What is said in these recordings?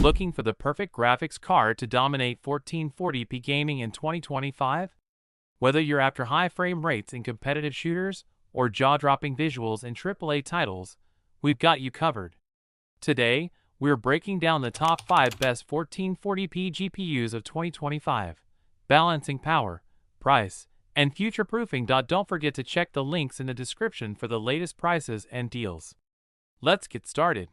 Looking for the perfect graphics card to dominate 1440p gaming in 2025? Whether you're after high frame rates in competitive shooters or jaw-dropping visuals in AAA titles, we've got you covered. Today, we're breaking down the top 5 best 1440p GPUs of 2025, balancing power, price, and future-proofing. Don't forget to check the links in the description for the latest prices and deals. Let's get started.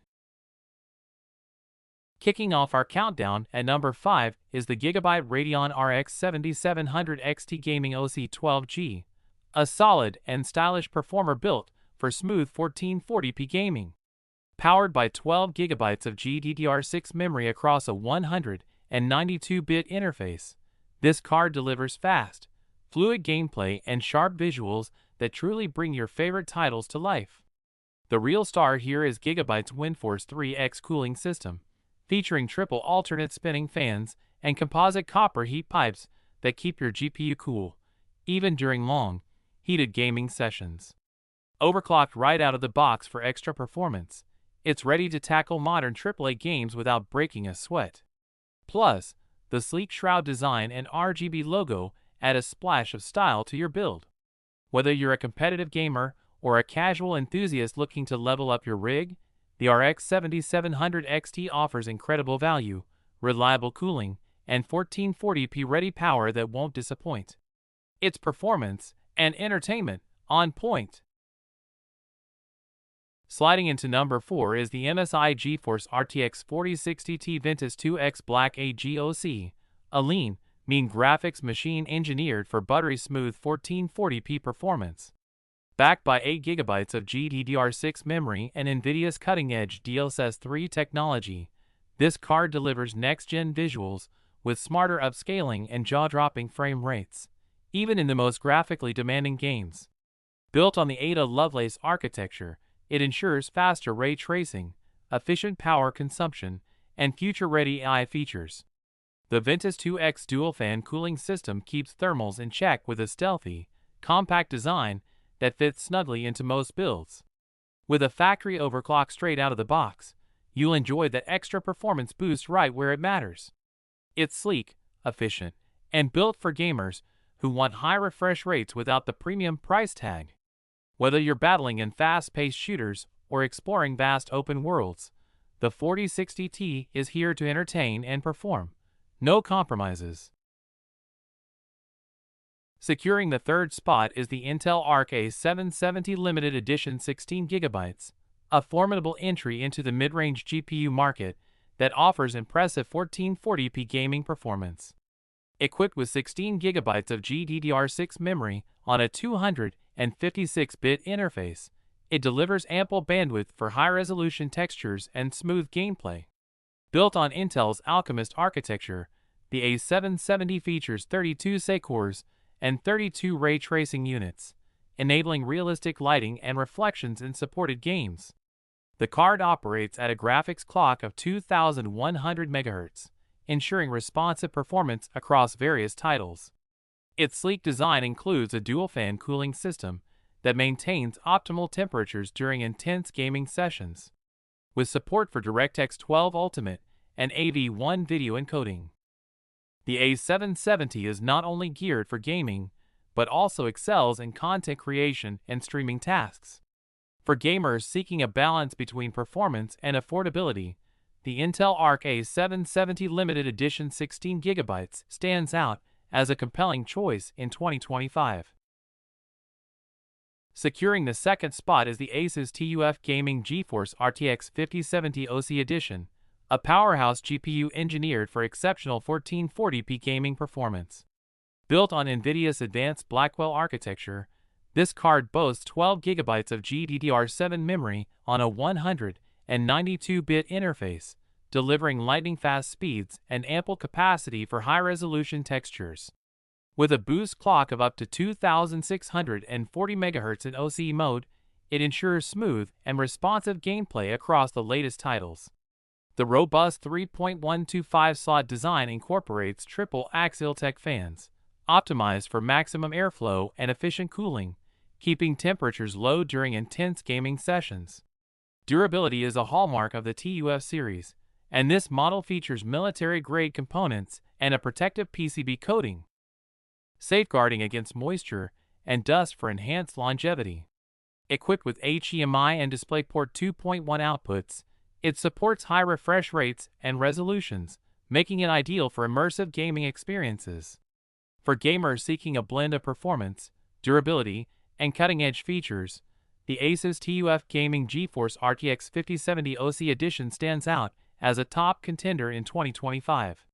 Kicking off our countdown at number 5 is the GIGABYTE Radeon RX 7700 XT Gaming OC12G, a solid and stylish performer built for smooth 1440p gaming. Powered by 12 GB of GDDR6 memory across a 192-bit interface, this card delivers fast, fluid gameplay and sharp visuals that truly bring your favorite titles to life. The real star here is GIGABYTE's WindForce 3X cooling system, featuring triple alternate spinning fans and composite copper heat pipes that keep your GPU cool, even during long, heated gaming sessions. Overclocked right out of the box for extra performance, it's ready to tackle modern AAA games without breaking a sweat. Plus, the sleek shroud design and RGB logo add a splash of style to your build. Whether you're a competitive gamer or a casual enthusiast looking to level up your rig, the RX 7700 XT offers incredible value, reliable cooling, and 1440p ready power that won't disappoint. Its performance and entertainment on point. Sliding into number 4 is the MSI GeForce RTX 4060Ti Ventus 2X Black AGOC, a lean, mean graphics machine engineered for buttery smooth 1440p performance. Backed by 8 GB of GDDR6 memory and NVIDIA's cutting-edge DLSS 3 technology, this card delivers next-gen visuals with smarter upscaling and jaw-dropping frame rates, even in the most graphically demanding games. Built on the Ada Lovelace architecture, it ensures faster ray tracing, efficient power consumption, and future-ready AI features. The Ventus 2X dual-fan cooling system keeps thermals in check with a stealthy, compact design that fits snugly into most builds. With a factory overclock straight out of the box, you'll enjoy that extra performance boost right where it matters. It's sleek, efficient, and built for gamers who want high refresh rates without the premium price tag. Whether you're battling in fast-paced shooters or exploring vast open worlds, the 4060Ti is here to entertain and perform. No compromises. Securing the third spot is the Intel Arc A770 Limited Edition 16 GB, a formidable entry into the mid-range GPU market that offers impressive 1440p gaming performance. Equipped with 16 GB of GDDR6 memory on a 256-bit interface, it delivers ample bandwidth for high-resolution textures and smooth gameplay. Built on Intel's Alchemist architecture, the A770 features 32 cores and 32 ray tracing units, enabling realistic lighting and reflections in supported games. The card operates at a graphics clock of 2100 MHz, ensuring responsive performance across various titles. Its sleek design includes a dual-fan cooling system that maintains optimal temperatures during intense gaming sessions, with support for DirectX 12 Ultimate and AV1 video encoding. The A770 is not only geared for gaming, but also excels in content creation and streaming tasks. For gamers seeking a balance between performance and affordability, the Intel Arc A770 Limited Edition 16 GB stands out as a compelling choice in 2025. Securing the second spot is the ASUS TUF Gaming GeForce RTX 5070 OC Edition, a powerhouse GPU engineered for exceptional 1440p gaming performance. Built on NVIDIA's advanced Blackwell architecture, this card boasts 12 GB of GDDR7 memory on a 192-bit interface, delivering lightning-fast speeds and ample capacity for high-resolution textures. With a boost clock of up to 2640 MHz in OC mode, it ensures smooth and responsive gameplay across the latest titles. The robust 3.125 slot design incorporates triple AxialTech fans, optimized for maximum airflow and efficient cooling, keeping temperatures low during intense gaming sessions. Durability is a hallmark of the TUF series, and this model features military-grade components and a protective PCB coating, safeguarding against moisture and dust for enhanced longevity. Equipped with HDMI and DisplayPort 2.1 outputs, it supports high refresh rates and resolutions, making it ideal for immersive gaming experiences. For gamers seeking a blend of performance, durability, and cutting-edge features, the ASUS TUF Gaming GeForce RTX 5070 OC Edition stands out as a top contender in 2025.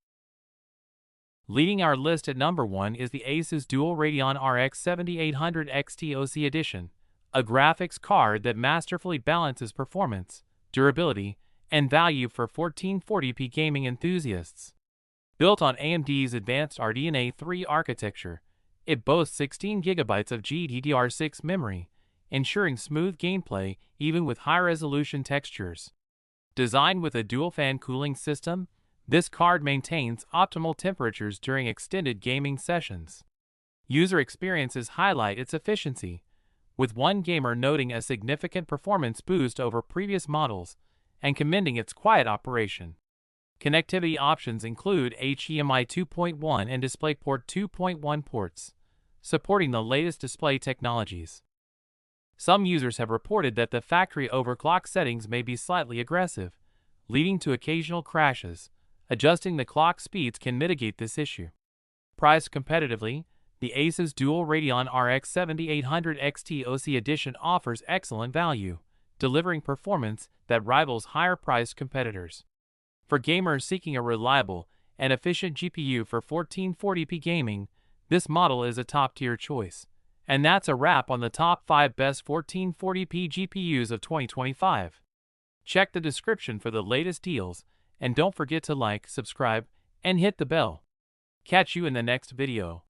Leading our list at number 1 is the ASUS Dual Radeon RX 7800 XT OC Edition, a graphics card that masterfully balances performance, durability, and value for 1440p gaming enthusiasts. Built on AMD's advanced RDNA 3 architecture, it boasts 16 GB of GDDR6 memory, ensuring smooth gameplay even with high-resolution textures. Designed with a dual-fan cooling system, this card maintains optimal temperatures during extended gaming sessions. User experiences highlight its efficiency, with one gamer noting a significant performance boost over previous models and commending its quiet operation. Connectivity options include HDMI 2.1 and DisplayPort 2.1 ports, supporting the latest display technologies. Some users have reported that the factory overclock settings may be slightly aggressive, leading to occasional crashes. Adjusting the clock speeds can mitigate this issue. Priced competitively, the ASUS Dual Radeon RX 7800 XT OC Edition offers excellent value, delivering performance that rivals higher-priced competitors. For gamers seeking a reliable and efficient GPU for 1440p gaming, this model is a top-tier choice. And that's a wrap on the top 5 best 1440p GPUs of 2025. Check the description for the latest deals, and don't forget to like, subscribe, and hit the bell. Catch you in the next video.